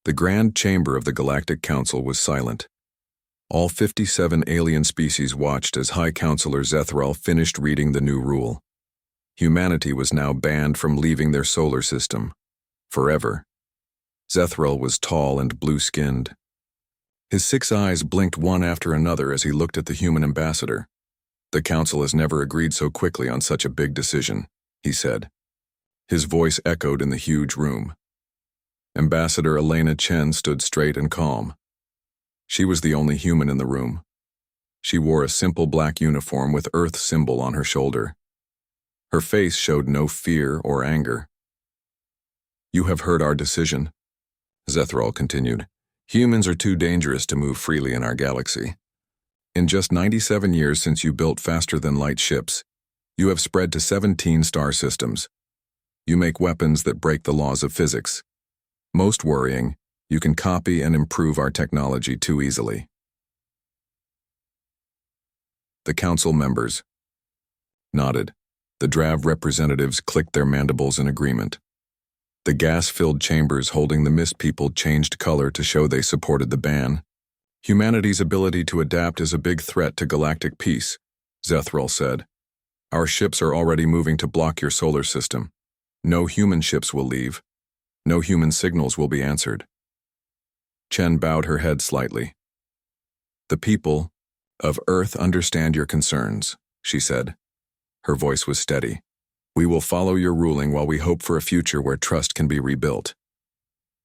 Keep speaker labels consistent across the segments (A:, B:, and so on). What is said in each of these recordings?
A: The grand chamber of the Galactic Council was silent. All 57 alien species watched as High Counselor Zethral finished reading the new rule. Humanity was now banned from leaving their solar system. Forever. Zethral was tall and blue-skinned. His 6 eyes blinked one after another as he looked at the human ambassador. "The Council has never agreed so quickly on such a big decision," he said. His voice echoed in the huge room. Ambassador Elena Chen stood straight and calm. She was the only human in the room. She wore a simple black uniform with Earth symbol on her shoulder. Her face showed no fear or anger. "You have heard our decision," Zethral continued. "Humans are too dangerous to move freely in our galaxy. In just 97 years since you built faster-than-light ships, you have spread to 17 star systems. You make weapons that break the laws of physics. Most worrying, you can copy and improve our technology too easily." The council members nodded. The Drav representatives clicked their mandibles in agreement. The gas-filled chambers holding the mist people changed color to show they supported the ban. "Humanity's ability to adapt is a big threat to galactic peace," Zethral said. "Our ships are already moving to block your solar system. No human ships will leave. No human signals will be answered." Chen bowed her head slightly. "The people of Earth understand your concerns," she said. Her voice was steady. "We will follow your ruling while we hope for a future where trust can be rebuilt."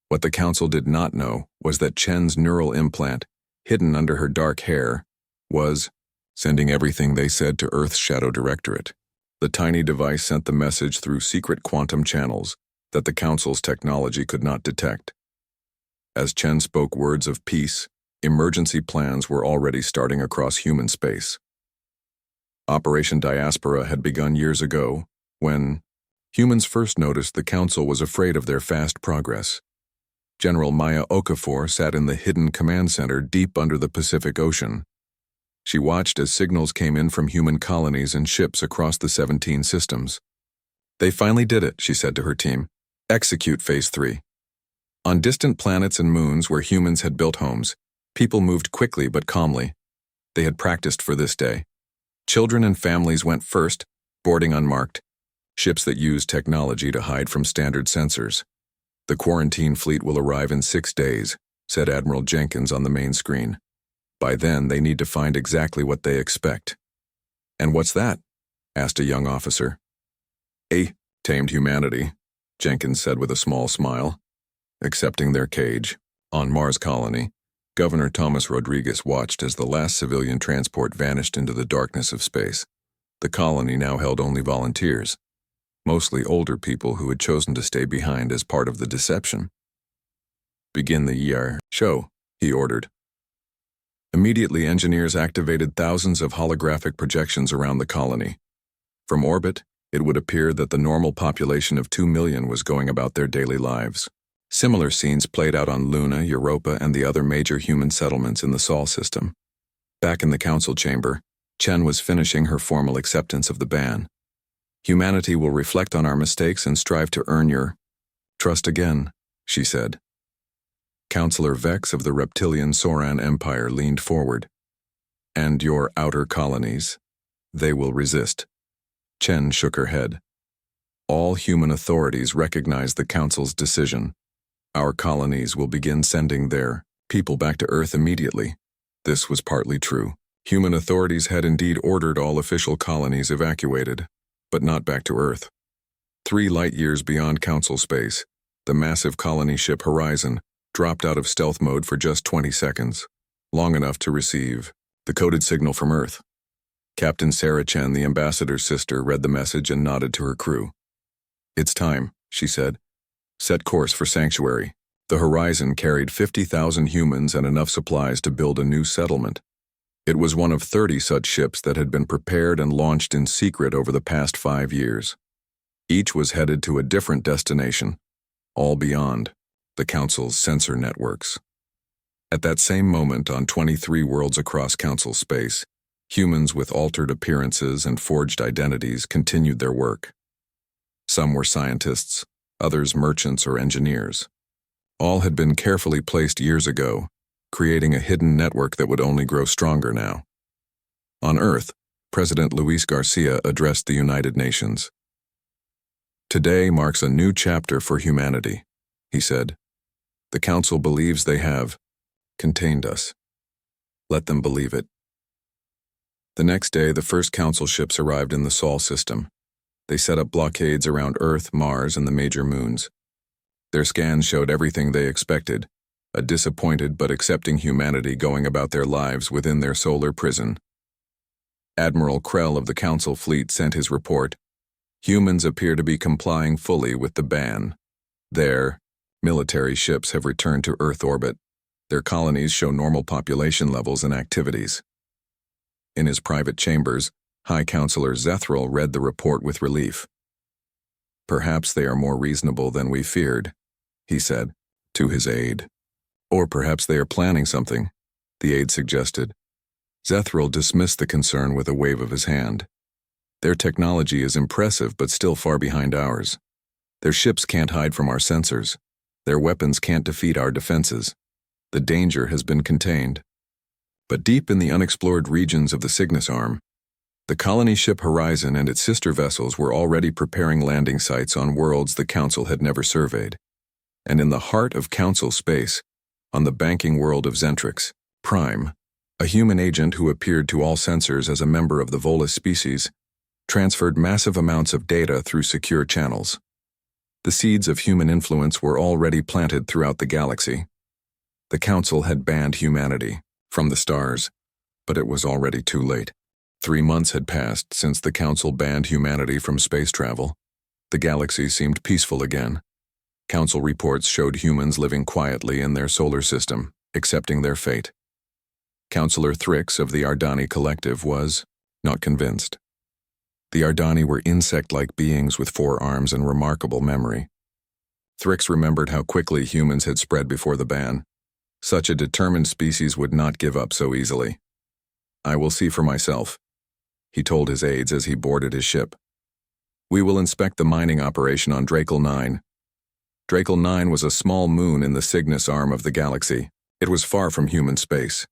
A: What the council did not know was that Chen's neural implant, hidden under her dark hair, was sending everything they said to Earth's Shadow Directorate. The tiny device sent the message through secret quantum channels that the council's technology could not detect. As Chen spoke words of peace, emergency plans were already starting across human space. Operation Diaspora had begun years ago, when humans first noticed the council was afraid of their fast progress. General Maya Okafor sat in the hidden command center deep under the Pacific Ocean. She watched as signals came in from human colonies and ships across the 17 systems. "They finally did it," she said to her team. "Execute Phase 3. On distant planets and moons where humans had built homes, people moved quickly but calmly. They had practiced for this day. Children and families went first, boarding unmarked, ships that used technology to hide from standard sensors. The quarantine fleet will arrive in 6 days, said Admiral Jenkins on the main screen. By then, they need to find exactly what they expect." "And what's that?" asked a young officer. "Tamed humanity," Jenkins said with a small smile. Accepting their cage, on Mars colony, Governor Thomas Rodriguez watched as the last civilian transport vanished into the darkness of space. The colony now held only volunteers, mostly older people who had chosen to stay behind as part of the deception. "Begin the show," he ordered. Immediately, engineers activated thousands of holographic projections around the colony. From orbit, it would appear that the normal population of 2 million was going about their daily lives. Similar scenes played out on Luna, Europa, and the other major human settlements in the Sol system. Back in the council chamber, Chen was finishing her formal acceptance of the ban. "Humanity will reflect on our mistakes and strive to earn your trust again," she said. Counselor Vex of the reptilian Soran Empire leaned forward. "And your outer colonies? They will resist." Chen shook her head. "All human authorities recognize the Council's decision. Our colonies will begin sending their people back to Earth immediately." This was partly true. Human authorities had indeed ordered all official colonies evacuated, but not back to Earth. 3 light-years beyond Council space, the massive colony ship Horizon dropped out of stealth mode for just 20 seconds, long enough to receive the coded signal from Earth. Captain Sarah Chen, the ambassador's sister, read the message and nodded to her crew. "It's time," she said. "Set course for Sanctuary." The Horizon carried 50,000 humans and enough supplies to build a new settlement. It was one of 30 such ships that had been prepared and launched in secret over the past 5 years. Each was headed to a different destination, all beyond the Council's sensor networks. At that same moment, on 23 worlds across Council space, humans with altered appearances and forged identities continued their work. Some were scientists, others merchants or engineers. All had been carefully placed years ago, creating a hidden network that would only grow stronger now. On Earth, President Luis Garcia addressed the United Nations. "Today marks a new chapter for humanity," he said. "The Council believes they have contained us. Let them believe it." The next day, the first Council ships arrived in the Sol system. They set up blockades around Earth, Mars, and the major moons. Their scans showed everything they expected, a disappointed but accepting humanity going about their lives within their solar prison. Admiral Krell of the Council fleet sent his report. Humans appear to be complying fully with the ban. Their military ships have returned to Earth orbit. Their colonies show normal population levels and activities. In his private chambers, High Counselor Zethral read the report with relief. "Perhaps they are more reasonable than we feared," he said, to his aide. "Or perhaps they are planning something," the aide suggested. Zethral dismissed the concern with a wave of his hand. "Their technology is impressive but still far behind ours. Their ships can't hide from our sensors. Their weapons can't defeat our defenses. The danger has been contained." But deep in the unexplored regions of the Cygnus Arm, the colony ship Horizon and its sister vessels were already preparing landing sites on worlds the Council had never surveyed. And in the heart of Council space, on the banking world of Zentrix, Prime, a human agent who appeared to all sensors as a member of the Volus species, transferred massive amounts of data through secure channels. The seeds of human influence were already planted throughout the galaxy. The Council had banned humanity from the stars, but it was already too late. 3 months had passed since the Council banned humanity from space travel. The galaxy seemed peaceful again. Council reports showed humans living quietly in their solar system, accepting their fate. Counselor Thrix of the Ardani Collective was not convinced. The Ardani were insect-like beings with 4 arms and remarkable memory. Thrix remembered how quickly humans had spread before the ban. Such a determined species would not give up so easily. "I will see for myself," he told his aides as he boarded his ship. "We will inspect the mining operation on Drakel 9. Drakel 9 was a small moon in the Cygnus arm of the galaxy. It was far from human space.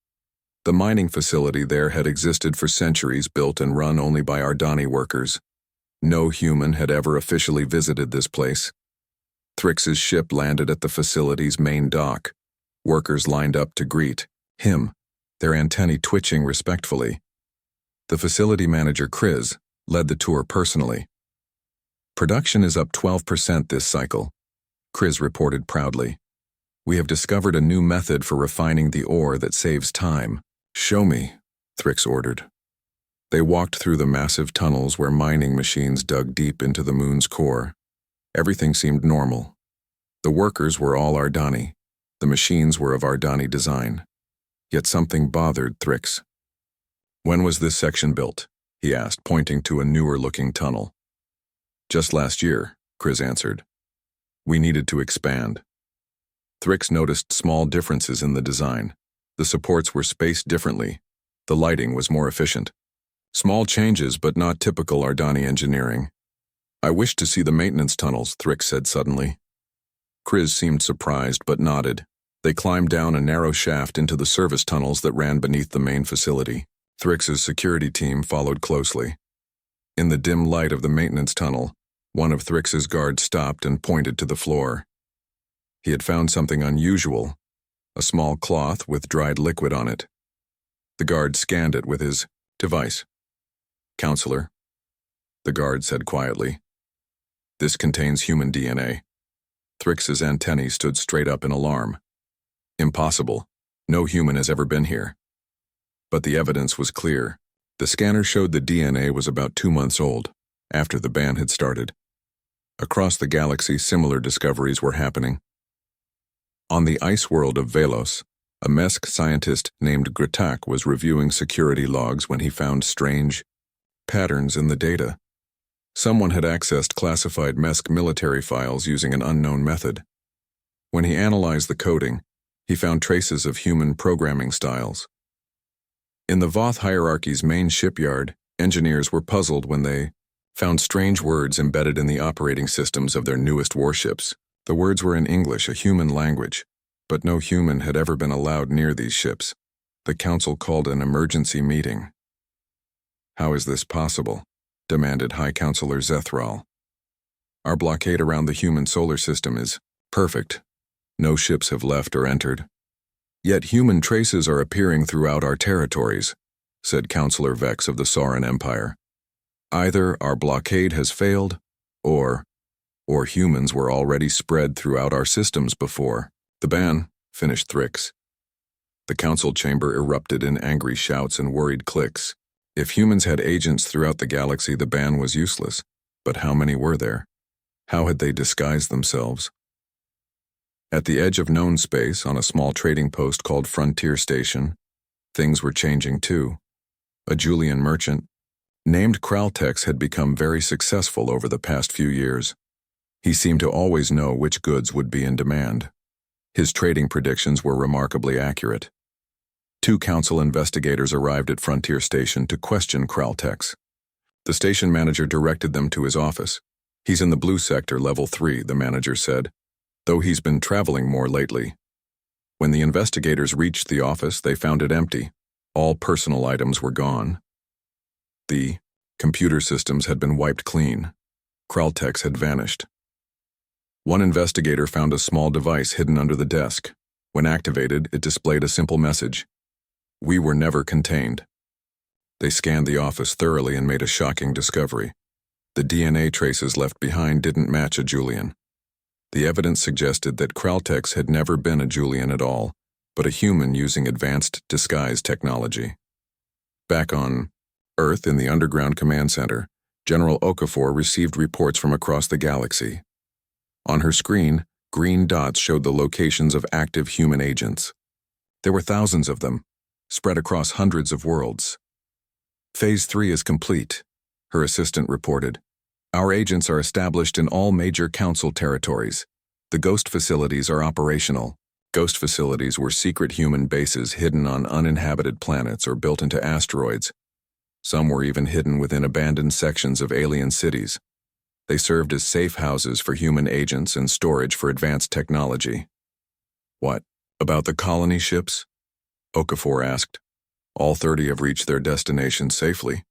A: The mining facility there had existed for centuries, built and run only by Ardani workers. No human had ever officially visited this place. Thrix's ship landed at the facility's main dock. Workers lined up to greet him, their antennae twitching respectfully. The facility manager, Kriz, led the tour personally. "Production is up 12% this cycle," Kriz reported proudly. "We have discovered a new method for refining the ore that saves time." "Show me," Thrix ordered. They walked through the massive tunnels where mining machines dug deep into the moon's core. Everything seemed normal. The workers were all Ardani. The machines were of Ardani design. Yet something bothered Thrix. "When was this section built?" he asked, pointing to a newer-looking tunnel. "Just last year," Kriz answered. "We needed to expand." Thrix noticed small differences in the design. The supports were spaced differently. The lighting was more efficient. Small changes, but not typical Ardani engineering. "I wish to see the maintenance tunnels," Thrix said suddenly. Kriz seemed surprised but nodded. They climbed down a narrow shaft into the service tunnels that ran beneath the main facility. Thrix's security team followed closely. In the dim light of the maintenance tunnel, one of Thrix's guards stopped and pointed to the floor. He had found something unusual, a small cloth with dried liquid on it. The guard scanned it with his device. "Counselor," the guard said quietly, "this contains human DNA." Thrix's antennae stood straight up in alarm. "Impossible. No human has ever been here." But the evidence was clear. The scanner showed the DNA was about 2 months old, after the ban had started. Across the galaxy, similar discoveries were happening. On the ice world of Velos, a MESC scientist named Gratak was reviewing security logs when he found strange patterns in the data. Someone had accessed classified MESC military files using an unknown method. When he analyzed the coding, he found traces of human programming styles. In the Voth hierarchy's main shipyard, engineers were puzzled when they found strange words embedded in the operating systems of their newest warships. The words were in English, a human language, but no human had ever been allowed near these ships. The council called an emergency meeting. "How is this possible?" demanded High Counselor Zethral. "Our blockade around the human solar system is perfect. No ships have left or entered. Yet human traces are appearing throughout our territories," said Counselor Vex of the Sauran Empire. "Either our blockade has failed, or humans were already spread throughout our systems before." "The ban," finished Thrix. The council chamber erupted in angry shouts and worried clicks. If humans had agents throughout the galaxy, the ban was useless. But how many were there? How had they disguised themselves? At the edge of known space, on a small trading post called Frontier Station, things were changing too. A Julian merchant, named Kraltex, had become very successful over the past few years. He seemed to always know which goods would be in demand. His trading predictions were remarkably accurate. 2 council investigators arrived at Frontier Station to question Kraltex. The station manager directed them to his office. "He's in the blue sector, level 3, the manager said, "though he's been traveling more lately." When the investigators reached the office, they found it empty. All personal items were gone. The computer systems had been wiped clean. Kraltex had vanished. One investigator found a small device hidden under the desk. When activated, it displayed a simple message: "We were never contained." They scanned the office thoroughly and made a shocking discovery. The DNA traces left behind didn't match a Julian. The evidence suggested that Kraltex had never been a Julian at all, but a human using advanced disguise technology. Back on Earth, in the underground command center, General Okafor received reports from across the galaxy. On her screen, green dots showed the locations of active human agents. There were thousands of them, spread across hundreds of worlds. "Phase 3 is complete," her assistant reported. "Our agents are established in all major council territories. The ghost facilities are operational." Ghost facilities were secret human bases hidden on uninhabited planets or built into asteroids. Some were even hidden within abandoned sections of alien cities. They served as safe houses for human agents and storage for advanced technology. "What about the colony ships?" Okafor asked. "All 30 have reached their destination safely,"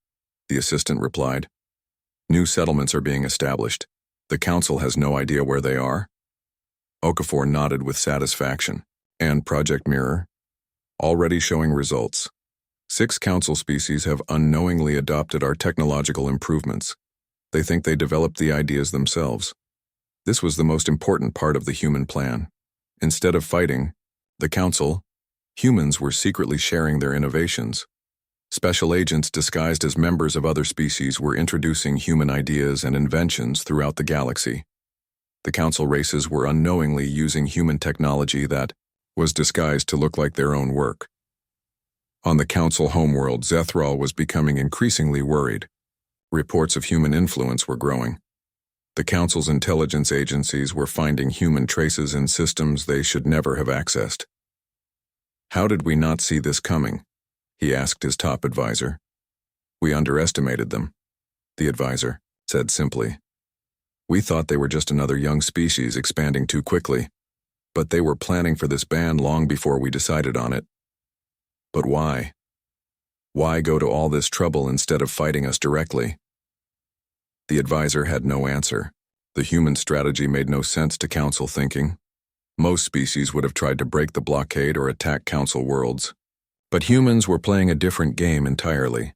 A: the assistant replied. "New settlements are being established. The council has no idea where they are." Okafor nodded with satisfaction. "And Project Mirror?" "Already showing results. 6 council species have unknowingly adopted our technological improvements. They think they developed the ideas themselves. This was the most important part of the human plan. Instead of fighting the council, humans were secretly sharing their innovations. Special agents disguised as members of other species were introducing human ideas and inventions throughout the galaxy. The council races were unknowingly using human technology that was disguised to look like their own work. On the council homeworld, Zethral was becoming increasingly worried. Reports of human influence were growing. The council's intelligence agencies were finding human traces in systems they should never have accessed. "How did we not see this coming?" he asked his top advisor. "We underestimated them," the advisor said simply. "We thought they were just another young species expanding too quickly, but they were planning for this ban long before we decided on it." "But why? Why go to all this trouble instead of fighting us directly?" The advisor had no answer. The human strategy made no sense to council thinking. Most species would have tried to break the blockade or attack council worlds. But humans were playing a different game entirely.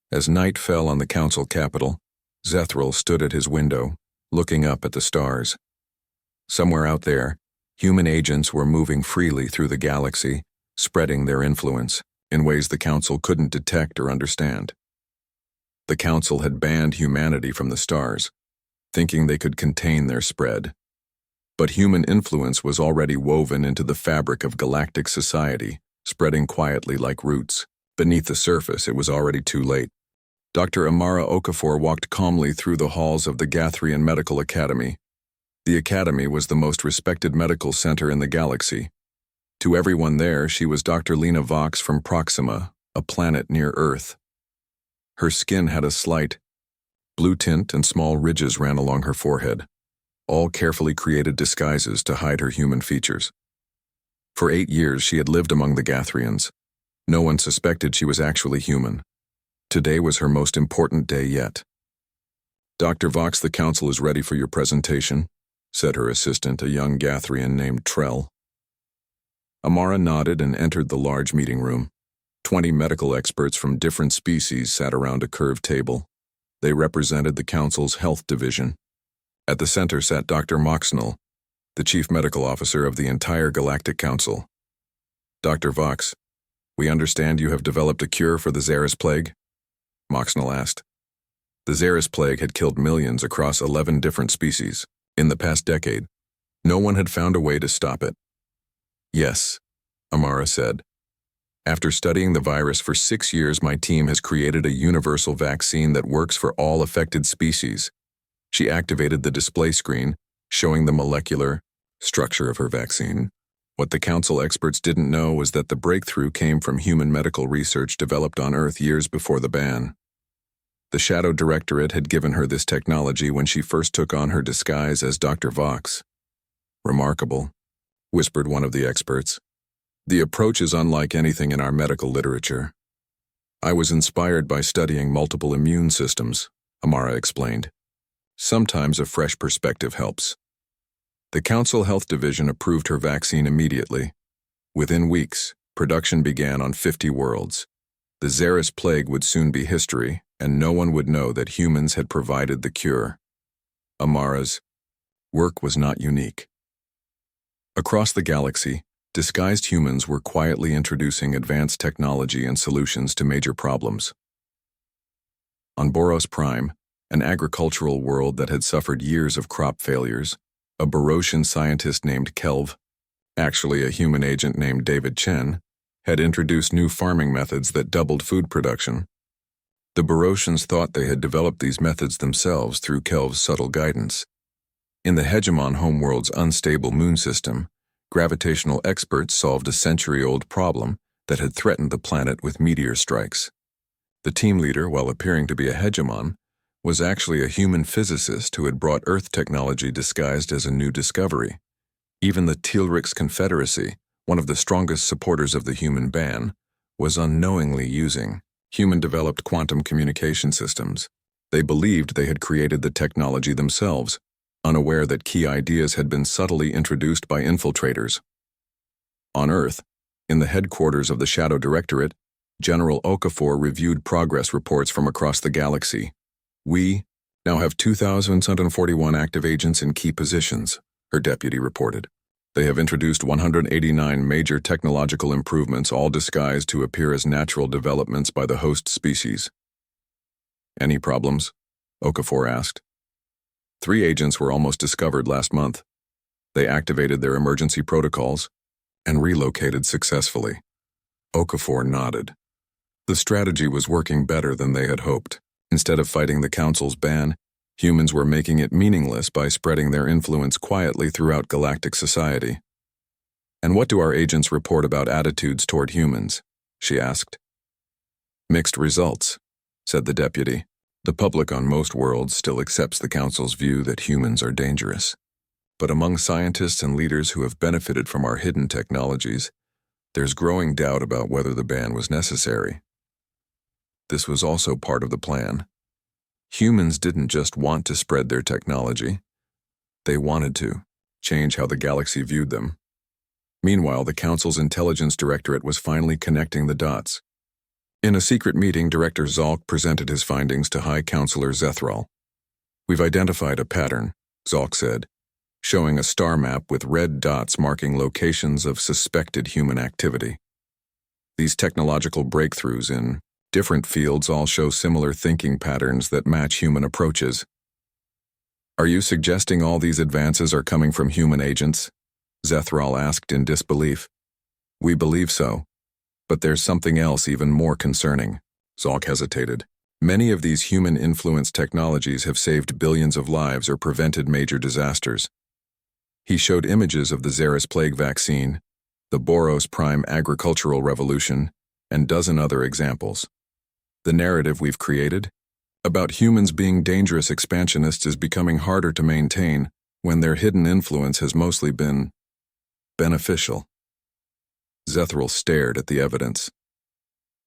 A: As night fell on the council capital, Zethral stood at his window, looking up at the stars. Somewhere out there, human agents were moving freely through the galaxy, spreading their influence in ways the council couldn't detect or understand. The council had banned humanity from the stars, thinking they could contain their spread. But human influence was already woven into the fabric of galactic society, spreading quietly like roots. Beneath the surface, it was already too late. Dr. Amara Okafor walked calmly through the halls of the Gathrian Medical Academy. The academy was the most respected medical center in the galaxy. To everyone there, she was Dr. Lena Vox from Proxima, a planet near Earth. Her skin had a slight blue tint and small ridges ran along her forehead. all carefully created disguises to hide her human features. For 8 years she had lived among the Gathrians. No one suspected she was actually human. Today was her most important day yet. "Dr. Vox, the council is ready for your presentation," said her assistant, a young Gathrian named Trell. Amara nodded and entered the large meeting room. 20 medical experts from different species sat around a curved table. They represented the council's health division. At the center sat Dr. Moxnell, the chief medical officer of the entire Galactic Council. "Dr. Vox, we understand you have developed a cure for the Xeris plague?" Moxnell asked. The Xeris plague had killed millions across 11 different species. In the past decade, no one had found a way to stop it. "Yes," Amara said. "After studying the virus for 6 years, my team has created a universal vaccine that works for all affected species." She activated the display screen, showing the molecular structure of her vaccine. What the council experts didn't know was that the breakthrough came from human medical research developed on Earth years before the ban. The Shadow Directorate had given her this technology when she first took on her disguise as Dr. Vox. "Remarkable," whispered one of the experts. "The approach is unlike anything in our medical literature." "I was inspired by studying multiple immune systems," Amara explained. "Sometimes a fresh perspective helps." The Council Health Division approved her vaccine immediately. Within weeks, production began on 50 worlds. The Xeris plague would soon be history, and no one would know that humans had provided the cure. Amara's work was not unique. Across the galaxy, disguised humans were quietly introducing advanced technology and solutions to major problems. On Boros Prime, an agricultural world that had suffered years of crop failures, a Borosian scientist named Kelv, actually a human agent named David Chen, had introduced new farming methods that doubled food production. The Borosians thought they had developed these methods themselves through Kelv's subtle guidance. In the hegemon homeworld's unstable moon system, gravitational experts solved a century-old problem that had threatened the planet with meteor strikes. The team leader, while appearing to be a hegemon, was actually a human physicist who had brought Earth technology disguised as a new discovery. Even the Tealric's Confederacy, one of the strongest supporters of the human ban, was unknowingly using human-developed quantum communication systems. They believed they had created the technology themselves, unaware that key ideas had been subtly introduced by infiltrators. On Earth, in the headquarters of the Shadow Directorate, General Okafor reviewed progress reports from across the galaxy. "We now have 2,741 active agents in key positions," her deputy reported. "They have introduced 189 major technological improvements, all disguised to appear as natural developments by the host species." "Any problems?" Okafor asked. 3 agents were almost discovered last month. They activated their emergency protocols and relocated successfully. Okafor nodded. The strategy was working better than they had hoped. Instead of fighting the Council's ban, humans were making it meaningless by spreading their influence quietly throughout galactic society. "And what do our agents report about attitudes toward humans?" she asked. "Mixed results," said the deputy. "The public on most worlds still accepts the Council's view that humans are dangerous. But among scientists and leaders who have benefited from our hidden technologies, there's growing doubt about whether the ban was necessary. This was also part of the plan. Humans didn't just want to spread their technology. They wanted to change how the galaxy viewed them." Meanwhile, the Council's Intelligence Directorate was finally connecting the dots. In a secret meeting, Director Zalk presented his findings to High Counselor Zethral. "We've identified a pattern," Zalk said, showing a star map with red dots marking locations of suspected human activity. "These technological breakthroughs in different fields all show similar thinking patterns that match human approaches." "Are you suggesting all these advances are coming from human agents?" Zethral asked in disbelief. "We believe so. But there's something else even more concerning." Zalk hesitated. "Many of these human-influenced technologies have saved billions of lives or prevented major disasters." He showed images of the Xeris plague vaccine, the Boros Prime agricultural revolution, and dozen other examples. "The narrative we've created about humans being dangerous expansionists is becoming harder to maintain," when their hidden influence has mostly been beneficial. Zethral stared at the evidence.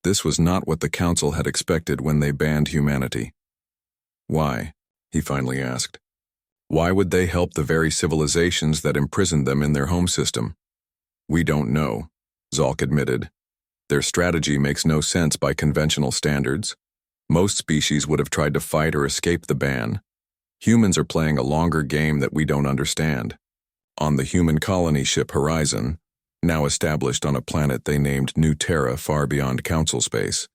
A: This was not what the Council had expected when they banned humanity. Why? He finally asked. Why would they help the very civilizations that imprisoned them in their home system? We don't know, Zalk admitted. Their strategy makes no sense by conventional standards. Most species would have tried to fight or escape the ban. Humans are playing a longer game that we don't understand. On the human colony ship Horizon, now established on a planet they named New Terra far beyond Council space,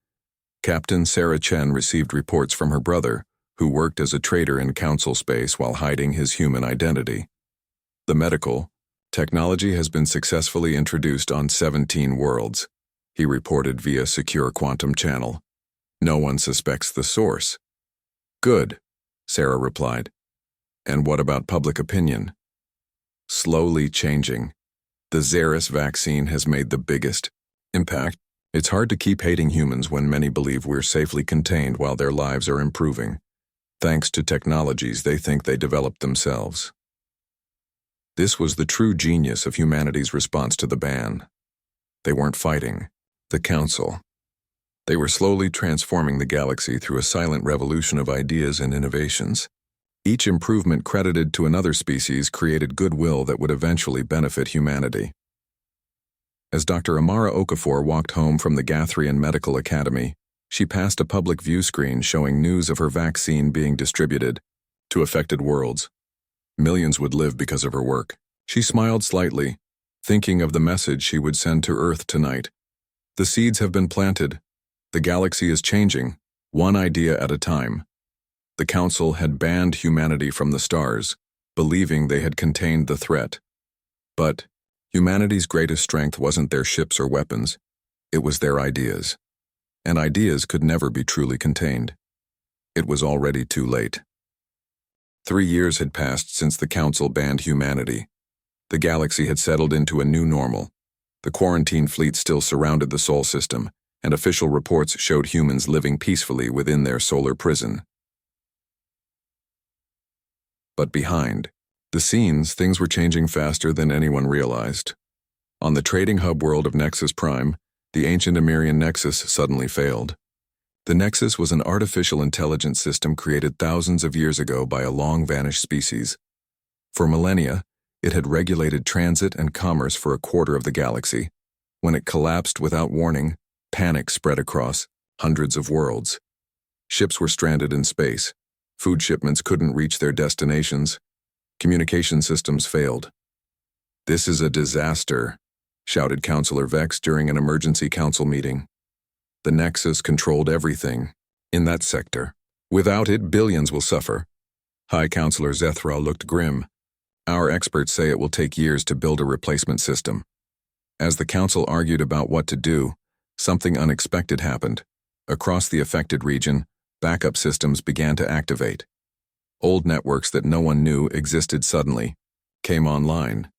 A: Captain Sarah Chen received reports from her brother, who worked as a trader in Council space while hiding his human identity. The medical technology has been successfully introduced on 17 worlds, he reported via secure quantum channel. No one suspects the source. Good, Sarah replied. And what about public opinion? Slowly changing. The Xeris vaccine has made the biggest impact. It's hard to keep hating humans when many believe we're safely contained while their lives are improving, thanks to technologies they think they developed themselves. This was the true genius of humanity's response to the ban. They weren't fighting the Council. They were slowly transforming the galaxy through a silent revolution of ideas and innovations. Each improvement credited to another species created goodwill that would eventually benefit humanity. As Dr. Amara Okafor walked home from the Gathrian Medical Academy, she passed a public view screen showing news of her vaccine being distributed to affected worlds. Millions would live because of her work. She smiled slightly, thinking of the message she would send to Earth tonight. The seeds have been planted. The galaxy is changing, one idea at a time. The Council had banned humanity from the stars, believing they had contained the threat. But humanity's greatest strength wasn't their ships or weapons, it was their ideas. And ideas could never be truly contained. It was already too late. 3 years had passed since the Council banned humanity. The galaxy had settled into a new normal. The quarantine fleet still surrounded the Sol system, and official reports showed humans living peacefully within their solar prison. But behind the scenes, things were changing faster than anyone realized. On the trading hub world of Nexus Prime, the ancient Emirian Nexus suddenly failed. The Nexus was an artificial intelligence system created thousands of years ago by a long-vanished species. For millennia, it had regulated transit and commerce for a quarter of the galaxy. When it collapsed without warning, panic spread across hundreds of worlds. Ships were stranded in space. Food shipments couldn't reach their destinations. Communication systems failed. "This is a disaster," shouted Councillor Vex during an emergency council meeting. The Nexus controlled everything in that sector. Without it, billions will suffer. High Councillor Zethra looked grim. Our experts say it will take years to build a replacement system. As the Council argued about what to do, something unexpected happened. Across the affected region, backup systems began to activate. Old networks that no one knew existed suddenly came online.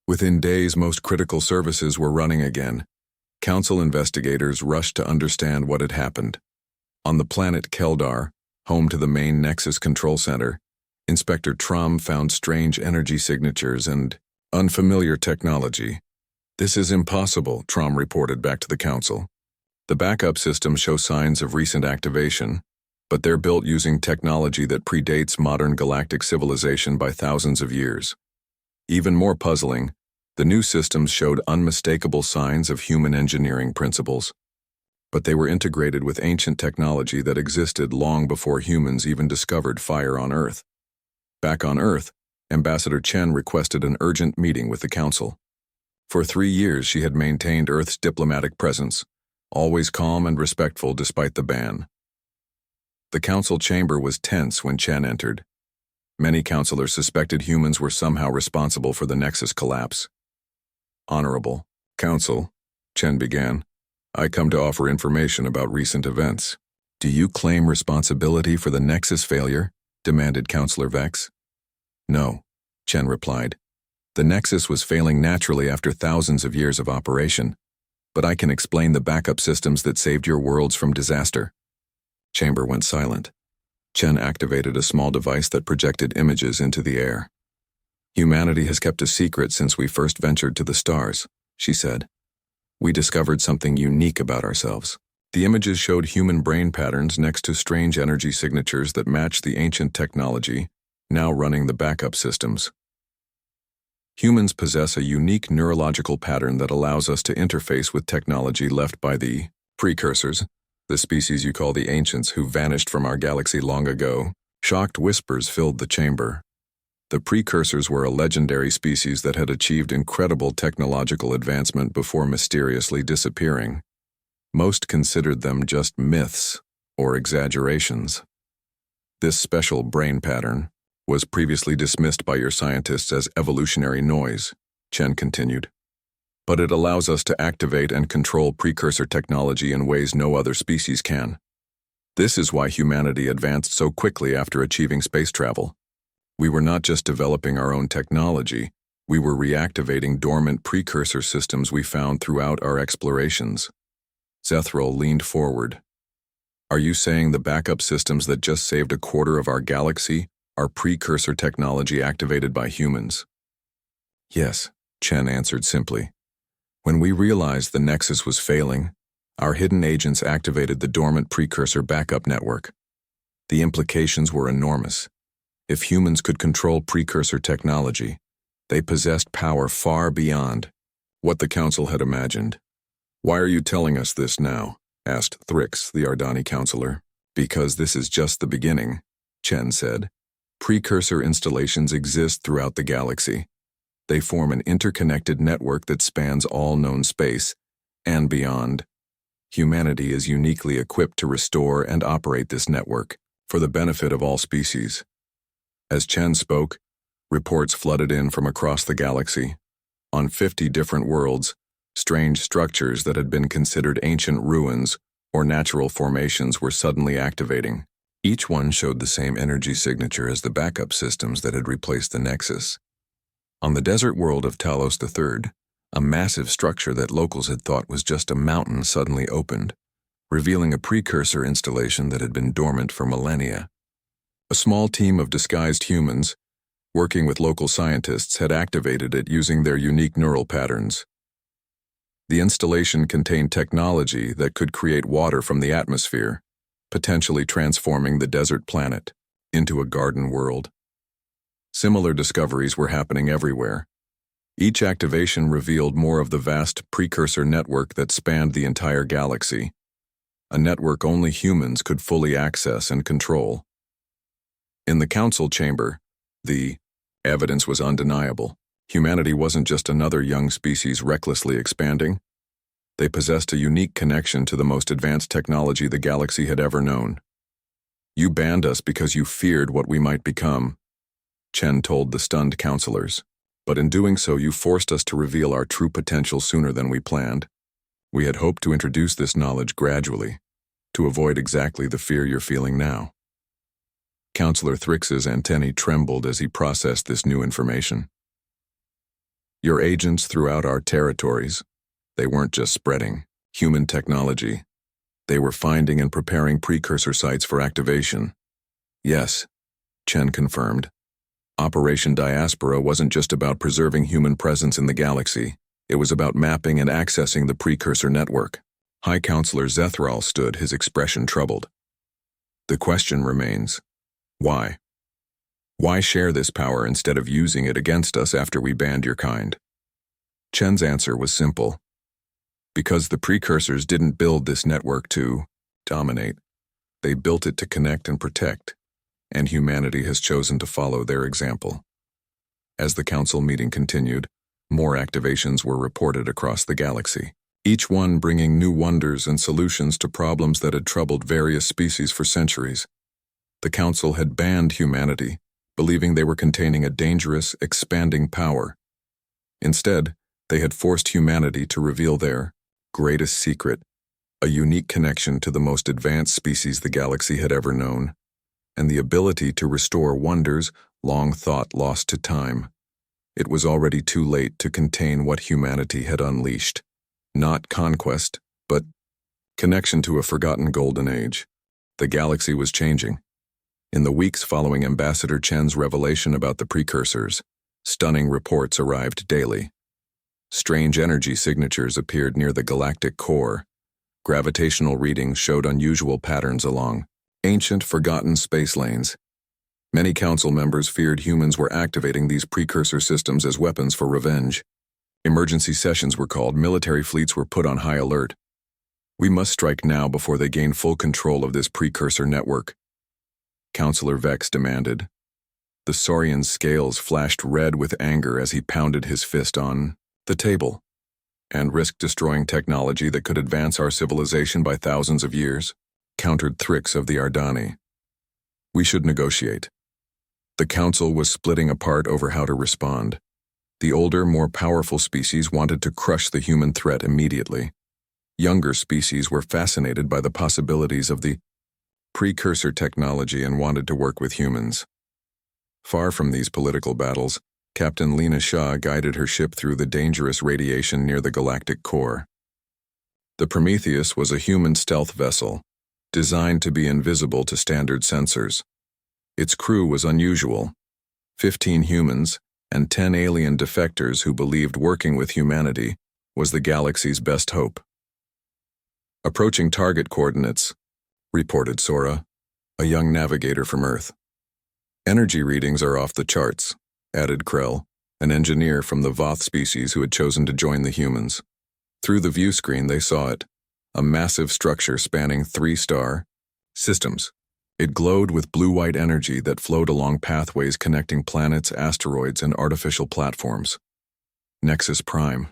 A: Within days, most critical services were running again. Council investigators rushed to understand what had happened. On the planet Keldar, home to the main Nexus control center, Inspector Trom found strange energy signatures and unfamiliar technology. "This is impossible," Trom reported back to the Council. "The backup systems show signs of recent activation, but they're built using technology that predates modern galactic civilization by thousands of years." Even more puzzling, the new systems showed unmistakable signs of human engineering principles, but they were integrated with ancient technology that existed long before humans even discovered fire on Earth. Back on Earth, Ambassador Chen requested an urgent meeting with the Council. For 3 years, she had maintained Earth's diplomatic presence, always calm and respectful despite the ban. The Council chamber was tense when Chen entered. Many councillors suspected humans were somehow responsible for the Nexus collapse. "Honorable Council," Chen began, "I come to offer information about recent events." "Do you claim responsibility for the Nexus failure?" demanded Councillor Vex. "No," Chen replied. "The Nexus was failing naturally after thousands of years of operation, but I can explain the backup systems that saved your worlds from disaster." Chamber went silent. Chen activated a small device that projected images into the air. Humanity has kept a secret since we first ventured to the stars, she said. We discovered something unique about ourselves. The images showed human brain patterns next to strange energy signatures that matched the ancient technology, now running the backup systems. Humans possess a unique neurological pattern that allows us to interface with technology left by the precursors, the species you call the ancients who vanished from our galaxy long ago. Shocked whispers filled the chamber. The precursors were a legendary species that had achieved incredible technological advancement before mysteriously disappearing. Most considered them just myths or exaggerations. This special brain pattern was previously dismissed by your scientists as evolutionary noise, Chen continued. But it allows us to activate and control precursor technology in ways no other species can. This is why humanity advanced so quickly after achieving space travel. We were not just developing our own technology, we were reactivating dormant precursor systems we found throughout our explorations. Zethral leaned forward. Are you saying the backup systems that just saved a quarter of our galaxy are precursor technology activated by humans? Yes, Chen answered simply. When we realized the Nexus was failing, our hidden agents activated the dormant precursor backup network. The implications were enormous. If humans could control precursor technology, they possessed power far beyond what the Council had imagined. Why are you telling us this now? Asked Thrix, the Ardani counselor. Because this is just the beginning, Chen said. Precursor installations exist throughout the galaxy. They form an interconnected network that spans all known space and beyond. Humanity is uniquely equipped to restore and operate this network for the benefit of all species. As Chen spoke, reports flooded in from across the galaxy. On 50 different worlds, strange structures that had been considered ancient ruins or natural formations were suddenly activating. Each one showed the same energy signature as the backup systems that had replaced the Nexus. On the desert world of Talos III, a massive structure that locals had thought was just a mountain suddenly opened, revealing a precursor installation that had been dormant for millennia. A small team of disguised humans, working with local scientists, had activated it using their unique neural patterns. The installation contained technology that could create water from the atmosphere, potentially transforming the desert planet into a garden world. Similar discoveries were happening everywhere. Each activation revealed more of the vast precursor network that spanned the entire galaxy, a network only humans could fully access and control. In the council chamber, the evidence was undeniable. Humanity wasn't just another young species recklessly expanding. They possessed a unique connection to the most advanced technology the galaxy had ever known. You banned us because you feared what we might become, Chen told the stunned counselors. But in doing so, you forced us to reveal our true potential sooner than we planned. We had hoped to introduce this knowledge gradually, to avoid exactly the fear you're feeling now. Counselor Thrix's antennae trembled as he processed this new information. Your agents throughout our territories, they weren't just spreading human technology. They were finding and preparing precursor sites for activation. Yes, Chen confirmed. Operation Diaspora wasn't just about preserving human presence in the galaxy. It was about mapping and accessing the precursor network. High Counselor Zethral stood, his expression troubled. The question remains, why? Why share this power instead of using it against us after we banned your kind? Chen's answer was simple. Because the precursors didn't build this network to dominate. They built it to connect and protect, and humanity has chosen to follow their example. As the council meeting continued, more activations were reported across the galaxy, each one bringing new wonders and solutions to problems that had troubled various species for centuries. The council had banned humanity, believing they were containing a dangerous, expanding power. Instead, they had forced humanity to reveal their greatest secret, a unique connection to the most advanced species the galaxy had ever known, and the ability to restore wonders long thought lost to time. It was already too late to contain what humanity had unleashed. Not conquest, but connection to a forgotten golden age. The galaxy was changing. In the weeks following Ambassador Chen's revelation about the precursors, Stunning reports arrived daily. Strange energy signatures appeared near the galactic core. Gravitational readings showed unusual patterns along ancient, forgotten space lanes. Many council members feared humans were activating these precursor systems as weapons for revenge. Emergency sessions were called, military fleets were put on high alert. We must strike now before they gain full control of this precursor network, Councillor Vex demanded. The Saurian's scales flashed red with anger as he pounded his fist on the table. And risk destroying technology that could advance our civilization by thousands of years, countered Thrix of the Ardani. We should negotiate. The council was splitting apart over how to respond. The older, more powerful species wanted to crush the human threat immediately. Younger species were fascinated by the possibilities of the precursor technology and wanted to work with humans. Far from these political battles, Captain Lena Shaw guided her ship through the dangerous radiation near the galactic core. The Prometheus was a human stealth vessel, designed to be invisible to standard sensors. Its crew was unusual: 15 humans and 10 alien defectors who believed working with humanity was the galaxy's best hope. Approaching target coordinates, reported Sora, a young navigator from Earth. Energy readings are off the charts, added Krell, an engineer from the Voth species who had chosen to join the humans. Through the view screen they saw it, a massive structure spanning 3-star systems. It glowed with blue-white energy that flowed along pathways connecting planets, asteroids, and artificial platforms. Nexus Prime,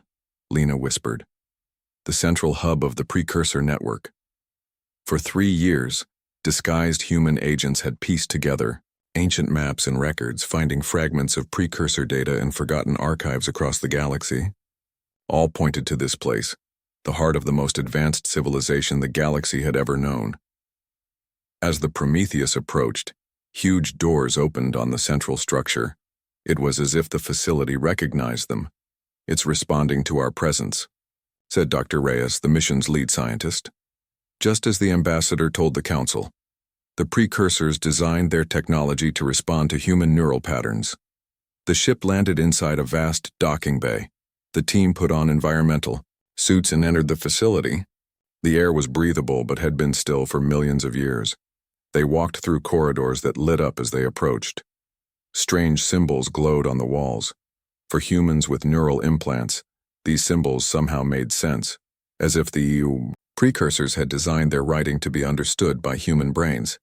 A: Lena whispered. The central hub of the precursor network. For 3 years, disguised human agents had pieced together ancient maps and records, finding fragments of precursor data in forgotten archives across the galaxy. All pointed to this place, the heart of the most advanced civilization the galaxy had ever known. As the Prometheus approached, huge doors opened on the central structure. It was as if the facility recognized them. It's responding to our presence, said Dr. Reyes, the mission's lead scientist. Just as the ambassador told the council, the precursors designed their technology to respond to human neural patterns. The ship landed inside a vast docking bay. The team put on environmental suits and entered the facility. The air was breathable but had been still for millions of years. They walked through corridors that lit up as they approached. Strange symbols glowed on the walls. For humans with neural implants, these symbols somehow made sense, as if the precursors had designed their writing to be understood by human brains.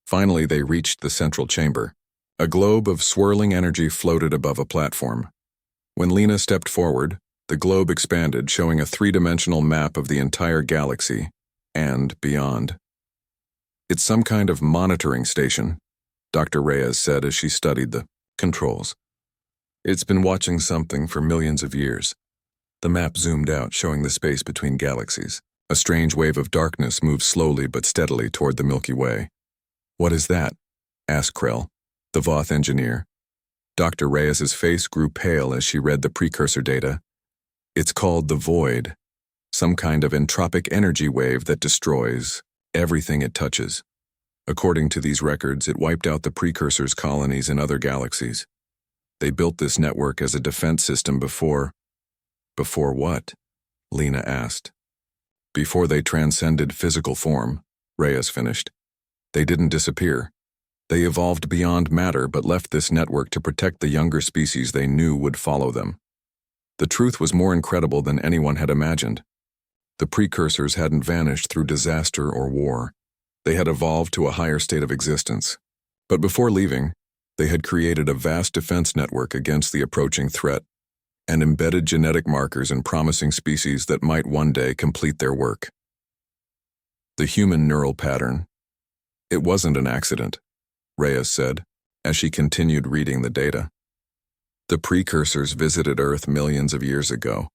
A: Finally, they reached the central chamber. A globe of swirling energy floated above a platform. When Lena stepped forward, the globe expanded, showing a 3-dimensional map of the entire galaxy and beyond. It's some kind of monitoring station, Dr. Reyes said as she studied the controls. It's been watching something for millions of years. The map zoomed out, showing the space between galaxies. A strange wave of darkness moved slowly but steadily toward the Milky Way. What is that? Asked Krell, the Voth engineer. Dr. Reyes's face grew pale as she read the precursor data. It's called the Void, some kind of entropic energy wave that destroys everything it touches. According to these records, it wiped out the precursors' colonies in other galaxies. They built this network as a defense system before what? Lena asked. Before they transcended physical form, Reyes finished. They didn't disappear. They evolved beyond matter but left this network to protect the younger species they knew would follow them. The truth was more incredible than anyone had imagined. The precursors hadn't vanished through disaster or war. They had evolved to a higher state of existence. But before leaving, they had created a vast defense network against the approaching threat and embedded genetic markers in promising species that might one day complete their work. The human neural pattern. It wasn't an accident, Reyes said, as she continued reading the data. The precursors visited Earth millions of years ago.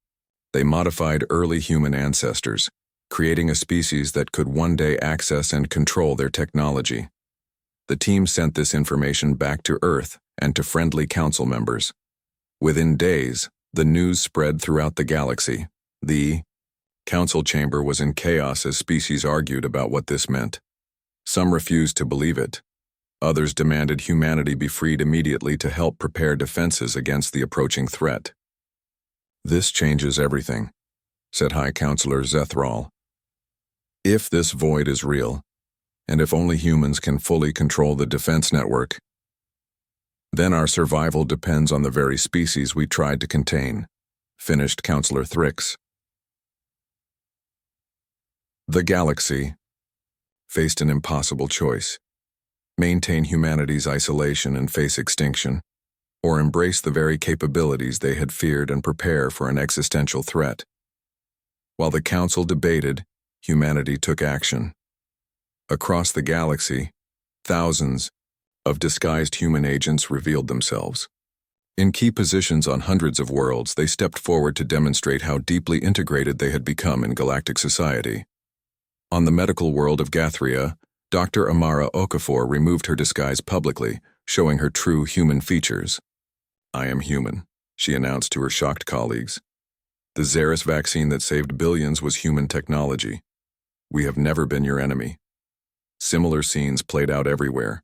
A: They modified early human ancestors, creating a species that could one day access and control their technology. The team sent this information back to Earth and to friendly council members. Within days, the news spread throughout the galaxy. The council chamber was in chaos as species argued about what this meant. Some refused to believe it. Others demanded humanity be freed immediately to help prepare defenses against the approaching threat. "This changes everything," said High Counselor Zethral. "If this void is real, and if only humans can fully control the defense network, then our survival depends on the very species we tried to contain," finished Counselor Thrix. The galaxy faced an impossible choice: maintain humanity's isolation and face extinction, or embrace the very capabilities they had feared and prepare for an existential threat. While the Council debated, humanity took action. Across the galaxy, thousands of disguised human agents revealed themselves. In key positions on hundreds of worlds, they stepped forward to demonstrate how deeply integrated they had become in galactic society. On the medical world of Gathria, Dr. Amara Okafor removed her disguise publicly, showing her true human features. "I am human," she announced to her shocked colleagues. "The Xeris vaccine that saved billions was human technology. We have never been your enemy." Similar scenes played out everywhere.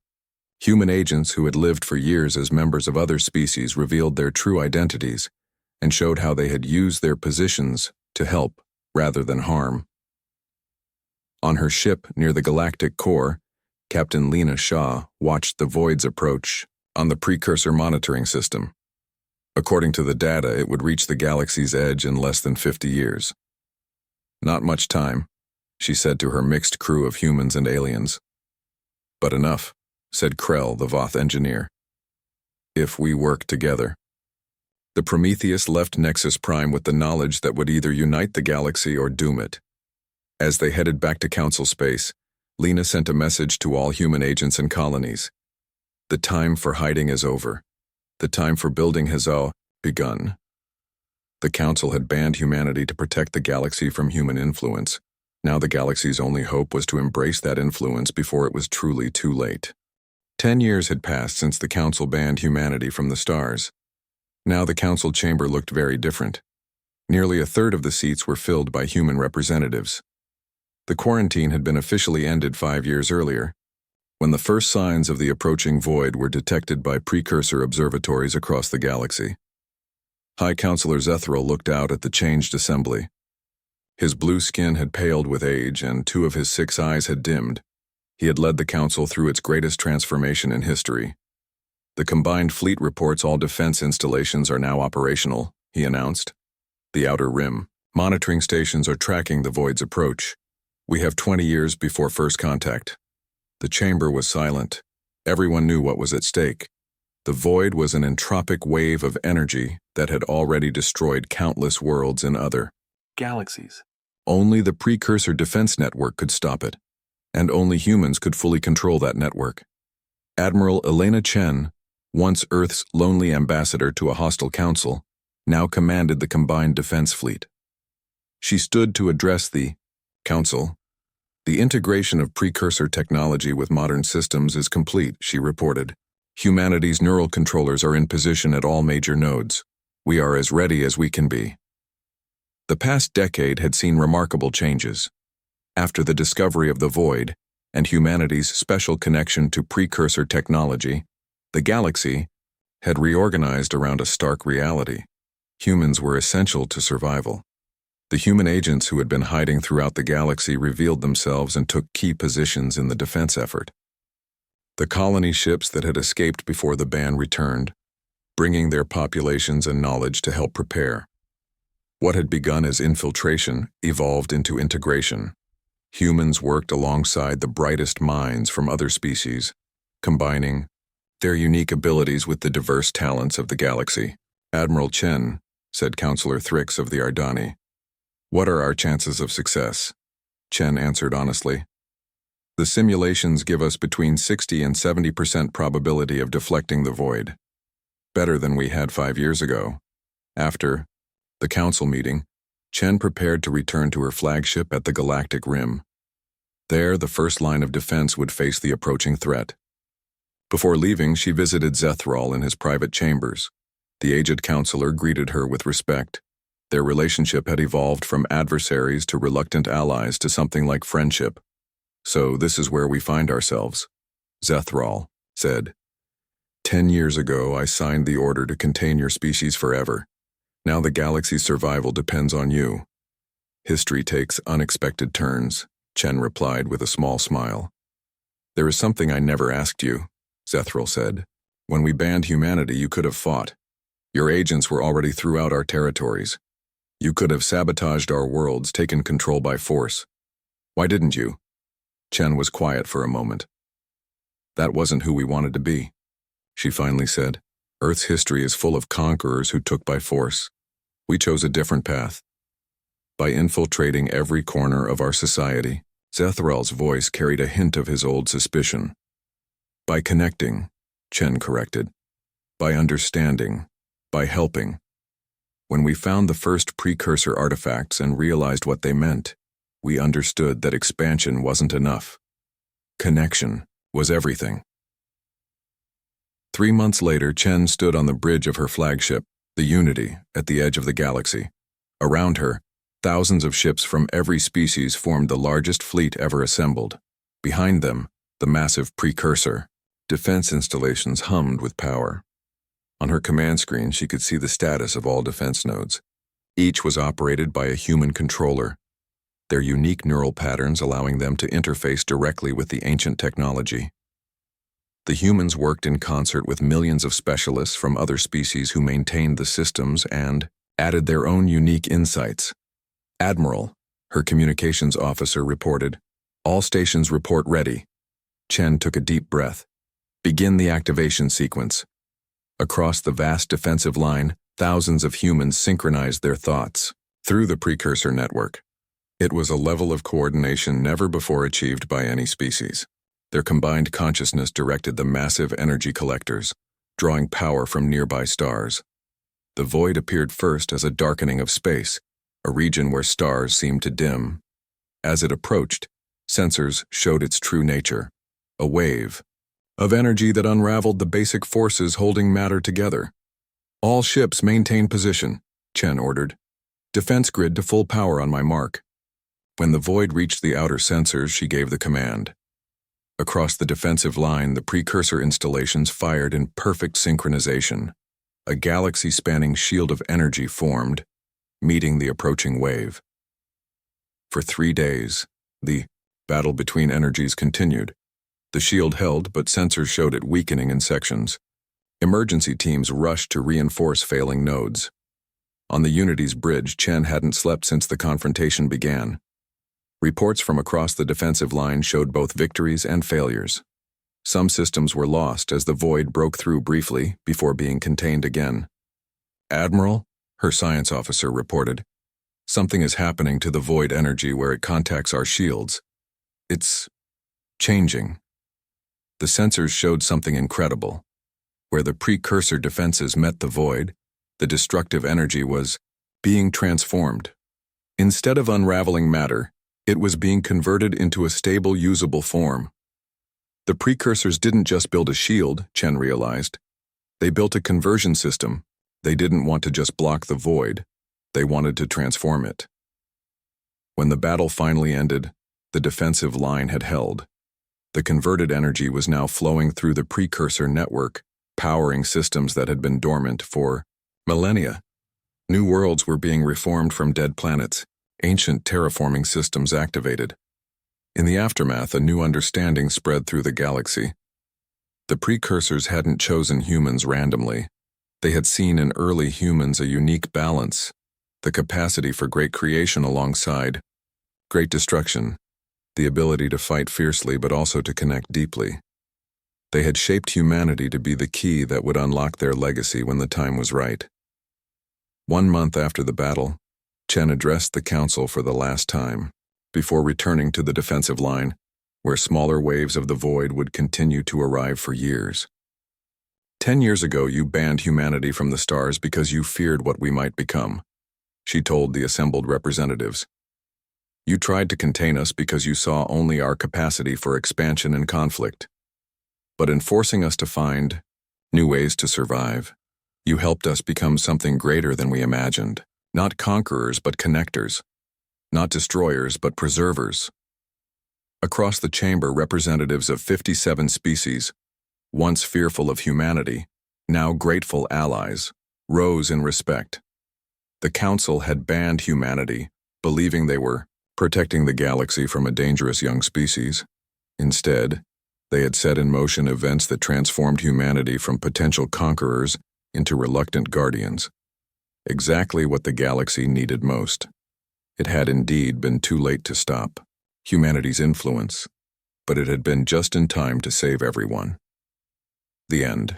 A: Human agents who had lived for years as members of other species revealed their true identities and showed how they had used their positions to help rather than harm. On her ship near the galactic core, Captain Lena Shaw watched the void's approach on the precursor monitoring system. According to the data, it would reach the galaxy's edge in less than 50 years. "Not much time," she said to her mixed crew of humans and aliens. "But enough," said Krell, the Voth engineer. "If we work together." The Prometheus left Nexus Prime with the knowledge that would either unite the galaxy or doom it. As they headed back to Council space, Lena sent a message to all human agents and colonies. "The time for hiding is over. The time for building has begun." The Council had banned humanity to protect the galaxy from human influence. Now the galaxy's only hope was to embrace that influence before it was truly too late. 10 years had passed since the Council banned humanity from the stars. Now the Council chamber looked very different. Nearly a third of the seats were filled by human representatives. The quarantine had been officially ended 5 years earlier, when the first signs of the approaching void were detected by precursor observatories across the galaxy. High Counselor Zethral looked out at the changed assembly. His blue skin had paled with age, and 2 of his 6 eyes had dimmed. He had led the Council through its greatest transformation in history. "The combined fleet reports all defense installations are now operational," he announced. "The Outer Rim monitoring stations are tracking the void's approach. We have 20 years before first contact." The chamber was silent. Everyone knew what was at stake. The void was an entropic wave of energy that had already destroyed countless worlds in other galaxies. Only the precursor defense network could stop it, and only humans could fully control that network. Admiral Elena Chen, once Earth's lonely ambassador to a hostile council, now commanded the combined defense fleet. She stood to address the Council. "The integration of precursor technology with modern systems is complete," she reported. "Humanity's neural controllers are in position at all major nodes. We are as ready as we can be." The past decade had seen remarkable changes. After the discovery of the void and humanity's special connection to precursor technology, the galaxy had reorganized around a stark reality. Humans were essential to survival. The human agents who had been hiding throughout the galaxy revealed themselves and took key positions in the defense effort. The colony ships that had escaped before the ban returned, bringing their populations and knowledge to help prepare. What had begun as infiltration evolved into integration. Humans worked alongside the brightest minds from other species, combining their unique abilities with the diverse talents of the galaxy. "Admiral Chen," said Counselor Thrix of the Ardani, "what are our chances of success?" Chen answered honestly. "The simulations give us between 60 and 70% probability of deflecting the void. Better than we had 5 years ago." After the council meeting, Chen prepared to return to her flagship at the Galactic Rim. There, the first line of defense would face the approaching threat. Before leaving, she visited Zethral in his private chambers. The aged counselor greeted her with respect. Their relationship had evolved from adversaries to reluctant allies to something like friendship. "So this is where we find ourselves." Zethral, said. 10 years ago, I signed the order to contain your species forever. Now the galaxy's survival depends on you. History takes unexpected turns, Chen replied with a small smile. There is something I never asked you, Zethral said. When we banned humanity, you could have fought. Your agents were already throughout our territories. You could have sabotaged our worlds, taken control by force. Why didn't you? Chen was quiet for a moment. That wasn't who we wanted to be, she finally said. Earth's history is full of conquerors who took by force. We chose a different path. By infiltrating every corner of our society, Zethral's voice carried a hint of his old suspicion. By connecting, Chen corrected. By understanding. By helping. When we found the first precursor artifacts and realized what they meant, we understood that expansion wasn't enough. Connection was everything. 3 months later, Chen stood on the bridge of her flagship, the Unity, at the edge of the galaxy. Around her, thousands of ships from every species formed the largest fleet ever assembled. Behind them, the massive precursor. Defense installations hummed with power. On her command screen, she could see the status of all defense nodes. Each was operated by a human controller, their unique neural patterns allowing them to interface directly with the ancient technology. The humans worked in concert with millions of specialists from other species who maintained the systems and added their own unique insights. Admiral, her communications officer, reported, "All stations report ready." Chen took a deep breath. "Begin the activation sequence." Across the vast defensive line, thousands of humans synchronized their thoughts through the precursor network. It was a level of coordination never before achieved by any species. Their combined consciousness directed the massive energy collectors, drawing power from nearby stars. The void appeared first as a darkening of space, a region where stars seemed to dim. As it approached, sensors showed its true nature, a wave of energy that unraveled the basic forces holding matter together. "All ships maintain position," Chen ordered. "Defense grid to full power on my mark." When the void reached the outer sensors, she gave the command. Across the defensive line, the precursor installations fired in perfect synchronization. A galaxy-spanning shield of energy formed, meeting the approaching wave. For 3 days, the battle between energies continued. The shield held, but sensors showed it weakening in sections. Emergency teams rushed to reinforce failing nodes. On the Unity's bridge, Chen hadn't slept since the confrontation began. Reports from across the defensive line showed both victories and failures. Some systems were lost as the void broke through briefly before being contained again. "Admiral," her science officer reported, "something is happening to the void energy where it contacts our shields. It's changing." The sensors showed something incredible. Where the precursor defenses met the void, the destructive energy was being transformed. Instead of unraveling matter, it was being converted into a stable, usable form. The precursors didn't just build a shield, Chen realized. They built a conversion system. They didn't want to just block the void. They wanted to transform it. When the battle finally ended, the defensive line had held. The converted energy was now flowing through the precursor network, powering systems that had been dormant for millennia. New worlds were being reformed from dead planets, ancient terraforming systems activated. In the aftermath, a new understanding spread through the galaxy. The precursors hadn't chosen humans randomly. They had seen in early humans a unique balance, the capacity for great creation alongside great destruction, the ability to fight fiercely but also to connect deeply. They had shaped humanity to be the key that would unlock their legacy when the time was right. 1 month after the battle, Chen addressed the council for the last time, before returning to the defensive line, where smaller waves of the void would continue to arrive for years. 10 years ago, you banned humanity from the stars because you feared what we might become, she told the assembled representatives. You tried to contain us because you saw only our capacity for expansion and conflict. But in forcing us to find new ways to survive, you helped us become something greater than we imagined. Not conquerors, but connectors. Not destroyers, but preservers. Across the chamber, representatives of 57 species, once fearful of humanity, now grateful allies, rose in respect. The Council had banned humanity, believing they were protecting the galaxy from a dangerous young species. Instead, they had set in motion events that transformed humanity from potential conquerors into reluctant guardians. Exactly what the galaxy needed most. It had indeed been too late to stop humanity's influence, but it had been just in time to save everyone. The end.